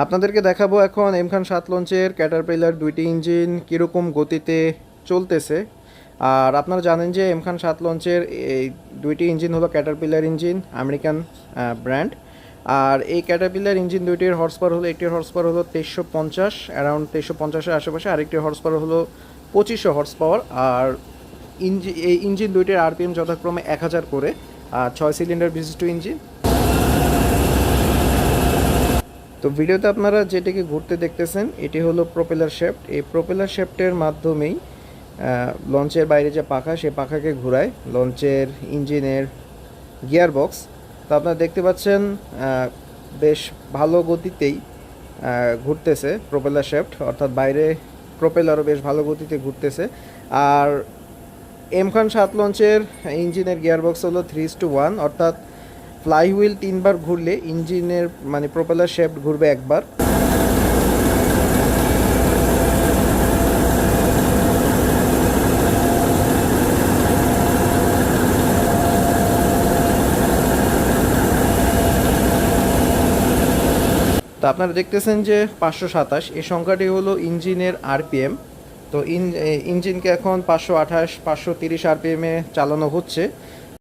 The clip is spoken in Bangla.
আপনাদেরকে দেখাবো এখন এম খান 7 লঞ্চের ক্যাটারপিলার দুইটি ইঞ্জিন কীরকম গতিতে চলতেছে। আর আপনারা জানেন যে এম খান 7 লঞ্চের এই দুইটি ইঞ্জিন হলো ক্যাটারপিলার ইঞ্জিন, আমেরিকান ব্র্যান্ড। আর এই ক্যাটারপিলার ইঞ্জিন দুইটির হর্স পাওয়ার হলো, একটির হর্স পাওয়ার হলো 2350, অ্যারাউন্ড 2350-এর আশেপাশে, আরেকটির হর্স পাওয়ার হলো 2500 হর্স পাওয়ার। আর এই ইঞ্জিন দুইটির আরপিএম যথাক্রমে 1000 করে, আর 6 সিলিন্ডার বিশিষ্ট ইঞ্জিন। তো ভিডিওতে আপনারা যেটিকে ঘুরতে দেখতেছেন এটি হলো প্রোপেলার শ্যাফট। এই প্রোপেলার শ্যাফটের মাধ্যমেই লঞ্চের বাইরে যে পাখা, সেই পাখাকে ঘোরায় লঞ্চের ইঞ্জিনের গিয়ার বক্স। তো আপনারা দেখতে পাচ্ছেন বেশ ভালো গতিতেই ঘুরতেছে প্রোপেলার শ্যাফট, অর্থাৎ বাইরে প্রোপেলারও বেশ ভালো গতিতে ঘুরতেছে। আর এম খান 7 লঞ্চের ইঞ্জিনের গিয়ার বক্স হলো 3:1, অর্থাৎ ফ্লাই হুইল 3বার ঘুরলে ইঞ্জিনের মানে প্রোপেলার শ্যাফট ঘুরবে একবার। তো আপনারা দেখতেছেন যে 527 এই সংখ্যাটি হলো ইঞ্জিনের আরপিএম। তো ইঞ্জিনকে এখন 528 530 আরপিএমে চালানো হচ্ছে।